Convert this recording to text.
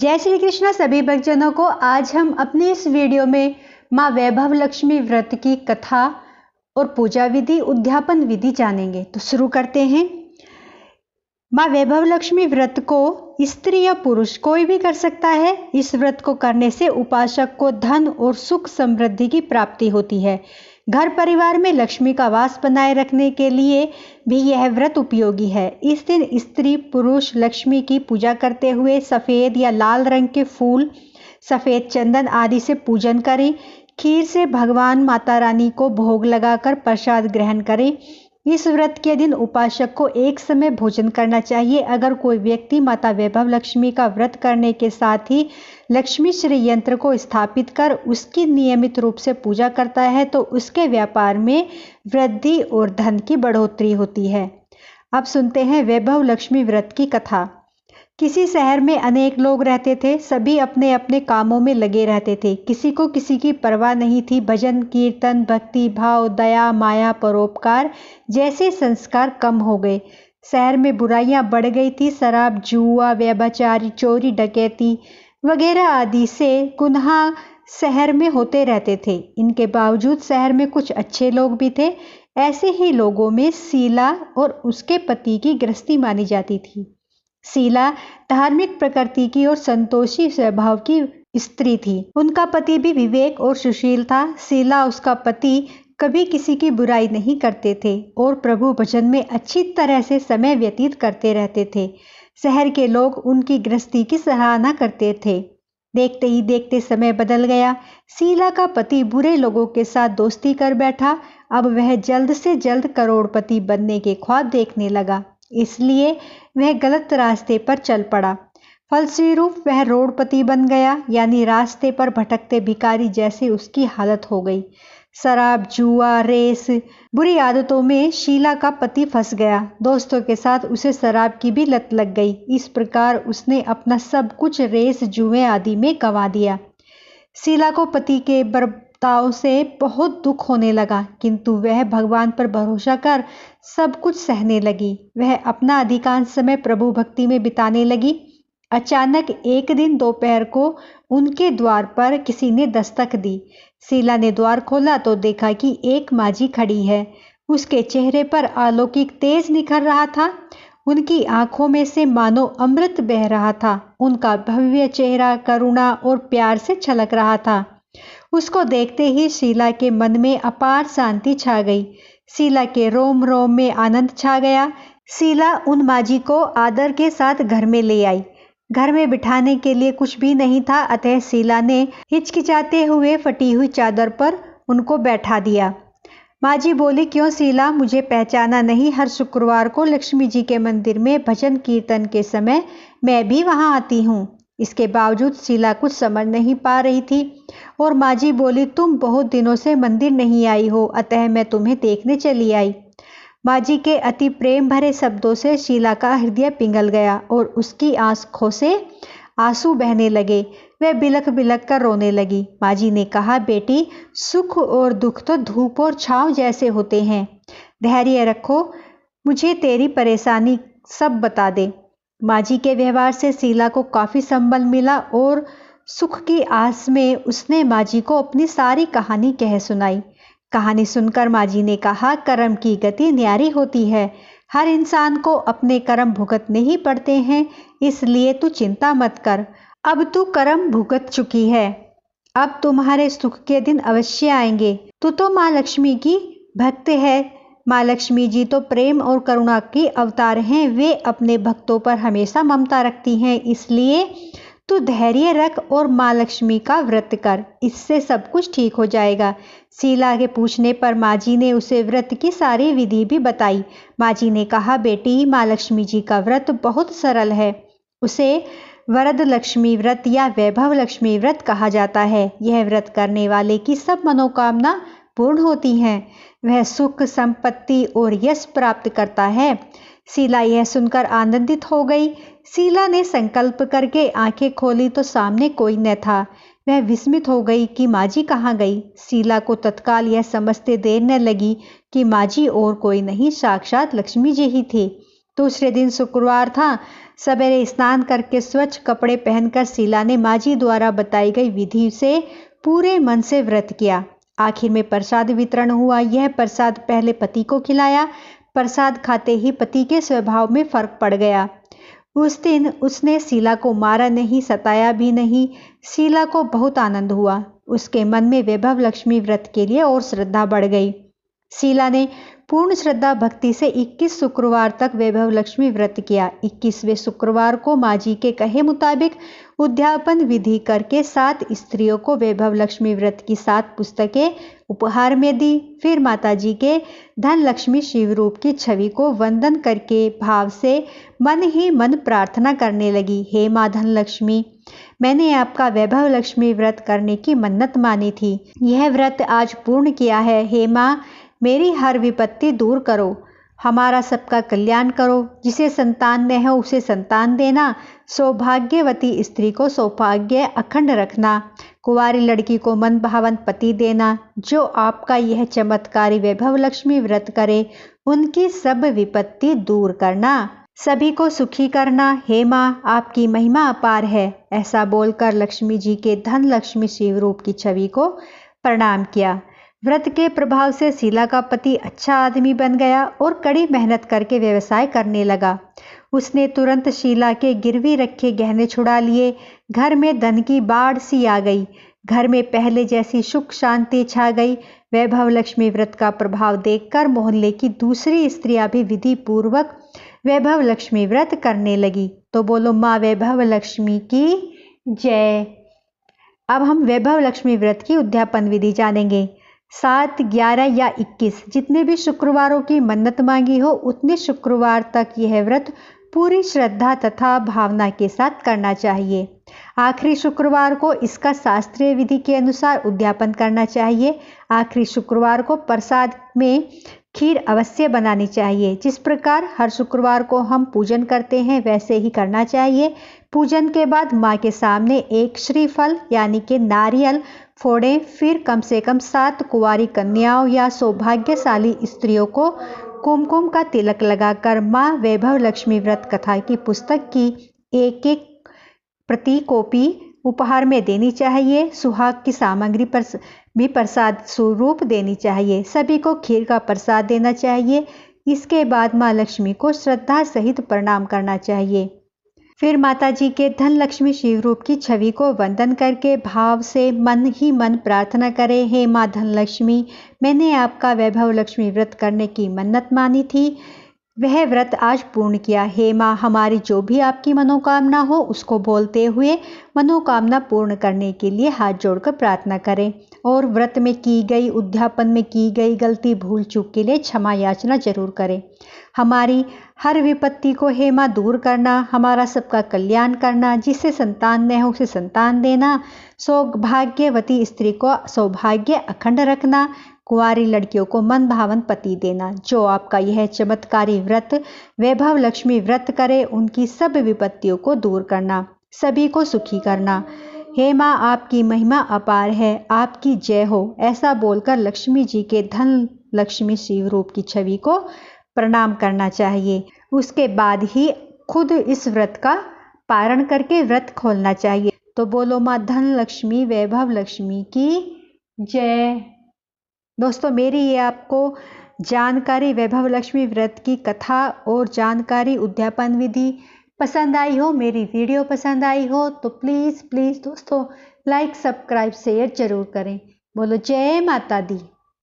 जय श्री कृष्ण सभी भक्तजनों को। आज हम अपने इस वीडियो में माँ वैभव लक्ष्मी व्रत की कथा और पूजा विधि उद्यापन विधि जानेंगे। तो शुरू करते हैं। माँ वैभव लक्ष्मी व्रत को स्त्री या पुरुष कोई भी कर सकता है। इस व्रत को करने से उपासक को धन और सुख समृद्धि की प्राप्ति होती है। घर परिवार में लक्ष्मी का वास बनाए रखने के लिए भी यह व्रत उपयोगी है। इस दिन स्त्री पुरुष लक्ष्मी की पूजा करते हुए सफ़ेद या लाल रंग के फूल, सफ़ेद चंदन आदि से पूजन करें। खीर से भगवान माता रानी को भोग लगाकर प्रसाद ग्रहण करें। इस व्रत के दिन उपासक को एक समय भोजन करना चाहिए। अगर कोई व्यक्ति माता वैभव लक्ष्मी का व्रत करने के साथ ही लक्ष्मी श्री यंत्र को स्थापित कर उसकी नियमित रूप से पूजा करता है तो उसके व्यापार में वृद्धि और धन की बढ़ोतरी होती है। अब सुनते हैं वैभव लक्ष्मी व्रत की कथा। किसी शहर में अनेक लोग रहते थे। सभी अपने अपने कामों में लगे रहते थे। किसी को किसी की परवाह नहीं थी। भजन कीर्तन, भक्ति भाव, दया, माया, परोपकार जैसे संस्कार कम हो गए। शहर में बुराइयां बढ़ गई थी। शराब, जुआ, व्यभिचारी, चोरी, डकैती वगैरह आदि से गुनाह शहर में होते रहते थे। इनके बावजूद शहर में कुछ अच्छे लोग भी थे। ऐसे ही लोगों में शीला और उसके पति की गृहस्थी मानी जाती थी। शीला धार्मिक प्रकृति की और संतोषी स्वभाव की स्त्री थी। उनका पति भी विवेक और सुशील था। शीला उसका पति कभी किसी की बुराई नहीं करते थे और प्रभु भजन में अच्छी तरह से समय व्यतीत करते रहते थे। शहर के लोग उनकी गृहस्थी की सराहना करते थे। देखते ही देखते समय बदल गया। शीला का पति बुरे लोगों के साथ दोस्ती कर बैठा। अब वह जल्द से जल्द करोड़पति बनने के ख्वाब देखने लगा, इसलिए वह गलत रास्ते पर चल पड़ा। फलस्वरूप वह रोडपति बन गया, यानी रास्ते पर भटकते भिखारी जैसी उसकी हालत हो गई। शराब, जुआ, रेस, बुरी आदतों में शीला का पति फंस गया। दोस्तों के साथ उसे शराब की भी लत लग गई। इस प्रकार उसने अपना सब कुछ रेस, जुए आदि में गंवा दिया। शीला को पति के बर्ताव से बहुत दुख होने लगा, किंतु वह भगवान पर भरोसा कर सब कुछ सहने लगी। वह अपना अधिकांश समय प्रभु भक्ति में बिताने लगी। अचानक एक दिन दोपहर को उनके द्वार पर किसी ने दस्तक दी। शीला ने द्वार खोला तो देखा कि एक माझी खड़ी है। उसके चेहरे पर अलौकिक तेज निखर रहा था। उनकी आंखों में से मानो अमृत बह रहा था। उनका भव्य चेहरा करुणा और प्यार से छलक रहा था। उसको देखते ही शीला के मन में अपार शांति छा गई। शीला के रोम रोम में आनंद छा गया। शीला उन माझी को आदर के साथ घर में ले आई। घर में बिठाने के लिए कुछ भी नहीं था, अतः शीला ने हिचकिचाते हुए फटी हुई चादर पर उनको बैठा दिया। माझी बोली, क्यों शीला, मुझे पहचाना नहीं? हर शुक्रवार को लक्ष्मी जी के मंदिर में भजन कीर्तन के समय मैं भी वहां आती हूँ। इसके बावजूद शीला कुछ समझ नहीं पा रही थी और माझी बोली, तुम बहुत दिनों से मंदिर नहीं आई हो, अतः मैं तुम्हें देखने चली आई। माझी के अति प्रेम भरे शब्दों से शीला का हृदय पिघल गया और उसकी आंखों से आंसू बहने लगे। वह बिलख बिलख कर रोने लगी। माझी ने कहा, बेटी, सुख और दुख तो धूप और छांव जैसे होते हैं। धैर्य रखो, मुझे तेरी परेशानी सब बता दे। माझी के व्यवहार से शीला को काफी संबल मिला और सुख की आस में उसने माझी को अपनी सारी कहानी कह सुनाई। कहानी सुनकर माझी ने कहा, कर्म की गति न्यारी होती है। हर इंसान को अपने कर्म भुगतने ही पड़ते हैं, इसलिए तू चिंता मत कर। अब तू कर्म भुगत चुकी है, अब तुम्हारे सुख के दिन अवश्य आएंगे। तू तो माँ लक्ष्मी की भक्त है। माँ लक्ष्मी जी तो प्रेम और करुणा की अवतार हैं। वे अपने भक्तों पर हमेशा ममता रखती हैं, इसलिए तू धैर्य रख और माँ लक्ष्मी का व्रत कर, इससे सब कुछ ठीक हो जाएगा। शीला के पूछने पर माझी ने उसे व्रत की सारी विधि भी बताई। माझी ने कहा, बेटी, माँ लक्ष्मी जी का व्रत बहुत सरल है। उसे वरद लक्ष्मी व्रत या वैभव लक्ष्मी व्रत कहा जाता है। यह व्रत करने वाले की सब मनोकामना पूर्ण होती हैं। वह सुख, संपत्ति और यश प्राप्त करता है। शीला यह सुनकर आनंदित हो गई। शीला ने संकल्प करके आंखें खोली तो सामने कोई न था। वह विस्मित हो गई कि माझी कहाँ गई। शीला को तत्काल यह समझते देर न लगी कि माझी और कोई नहीं, साक्षात लक्ष्मी जी ही थे। दूसरे दिन शुक्रवार था। सवेरे स्नान करके स्वच्छ कपड़े पहनकर शीला ने माँ जी द्वारा बताई गई विधि से पूरे मन से व्रत किया। आखिर में प्रसाद वितरण हुआ। यह प्रसाद पहले पति को खिलाया। प्रसाद खाते ही पति के स्वभाव में फर्क पड़ गया। उस दिन उसने शीला को मारा नहीं, सताया भी नहीं। शीला को बहुत आनंद हुआ। उसके मन में वैभव लक्ष्मी व्रत के लिए और श्रद्धा बढ़ गई। शीला ने पूर्ण श्रद्धा भक्ति से 21 शुक्रवार तक वैभव लक्ष्मी व्रत किया। 21वें शुक्रवार को माँ जी के कहे मुताबिक उद्यापन विधि करके 7 स्त्रियों को वैभव लक्ष्मी व्रत की 7 पुस्तकें उपहार में दी। फिर माता जी के धन लक्ष्मी शिव रूप की छवि को वंदन करके भाव से मन ही मन प्रार्थना करने लगी। हे माँ धन लक्ष्मी, मैंने आपका वैभव लक्ष्मी व्रत करने की मन्नत मानी थी। यह व्रत आज पूर्ण किया है। हे माँ, मेरी हर विपत्ति दूर करो, हमारा सबका कल्याण करो। जिसे संतान न हो उसे संतान देना, सौभाग्यवती स्त्री को सौभाग्य अखंड रखना, कुंवारी लड़की को मन भावन पति देना। जो आपका यह चमत्कारी वैभव लक्ष्मी व्रत करे उनकी सब विपत्ति दूर करना, सभी को सुखी करना। हे माँ, आपकी महिमा अपार है। ऐसा बोलकर लक्ष्मी जी के धन लक्ष्मी शिव रूप की छवि को प्रणाम किया। व्रत के प्रभाव से शीला का पति अच्छा आदमी बन गया और कड़ी मेहनत करके व्यवसाय करने लगा। उसने तुरंत शीला के गिरवी रखे गहने छुड़ा लिए। घर में धन की बाढ़ सी आ गई। घर में पहले जैसी सुख शांति छा गई। वैभव लक्ष्मी व्रत का प्रभाव देखकर मोहल्ले की दूसरी स्त्रियां भी विधि पूर्वक वैभव लक्ष्मी व्रत करने लगी। तो बोलो माँ वैभव लक्ष्मी की जय। अब हम वैभव लक्ष्मी व्रत की उद्यापन विधि जानेंगे। 7, 11 या 21 जितने भी शुक्रवारों की मन्नत मांगी हो उतने शुक्रवार तक यह व्रत पूरी श्रद्धा तथा भावना के साथ करना चाहिए। आखिरी शुक्रवार को इसका शास्त्रीय विधि के अनुसार उद्यापन करना चाहिए। आखिरी शुक्रवार को प्रसाद में खीर अवश्य बनानी चाहिए। जिस प्रकार हर शुक्रवार को हम पूजन करते हैं वैसे ही करना चाहिए। पूजन के बाद माँ के सामने एक श्रीफल यानी कि नारियल फोड़ें। फिर कम से कम 7 कुंवारी कन्याओं या सौभाग्यशाली स्त्रियों को कुमकुम का तिलक लगाकर माँ वैभव लक्ष्मी व्रत कथा की पुस्तक की एक प्रति कॉपी उपहार में देनी चाहिए। सुहाग की सामग्री पर भी प्रसाद स्वरूप देनी चाहिए। सभी को खीर का प्रसाद देना चाहिए। इसके बाद माँ लक्ष्मी को श्रद्धा सहित प्रणाम करना चाहिए। फिर माता जी के धन लक्ष्मी शिव रूप की छवि को वंदन करके भाव से मन ही मन प्रार्थना करें। हे माँ धन लक्ष्मी, मैंने आपका वैभव लक्ष्मी व्रत करने की मन्नत मानी थी, वह व्रत आज पूर्ण किया। हे माँ, हमारी जो भी आपकी मनोकामना हो उसको बोलते हुए मनोकामना पूर्ण करने के लिए हाथ जोड़कर प्रार्थना करें और व्रत में की गई उद्यापन में की गई गलती भूल चूक के लिए क्षमा याचना जरूर करें। हमारी हर विपत्ति को हे माँ दूर करना, हमारा सबका कल्याण करना, जिसे संतान न हो उसे संतान देना, सौभाग्यवती स्त्री को सौभाग्य अखंड रखना, कुंवारी लड़कियों को मन भावन पति देना। जो आपका यह चमत्कारी व्रत वैभव लक्ष्मी व्रत करे उनकी सब विपत्तियों को दूर करना, सभी को सुखी करना। हे माँ, आपकी महिमा अपार है, आपकी जय हो। ऐसा बोलकर लक्ष्मी जी के धन लक्ष्मी शिव रूप की छवि को प्रणाम करना चाहिए। उसके बाद ही खुद इस व्रत का पारण करके व्रत खोलना चाहिए। तो बोलो माँ धन लक्ष्मी वैभव लक्ष्मी की जय। दोस्तों, मेरी ये आपको जानकारी वैभव लक्ष्मी व्रत की कथा और जानकारी उद्यापन विधि पसंद आई हो, मेरी वीडियो पसंद आई हो तो प्लीज़ दोस्तों लाइक सब्सक्राइब शेयर जरूर करें। बोलो जय माता दी।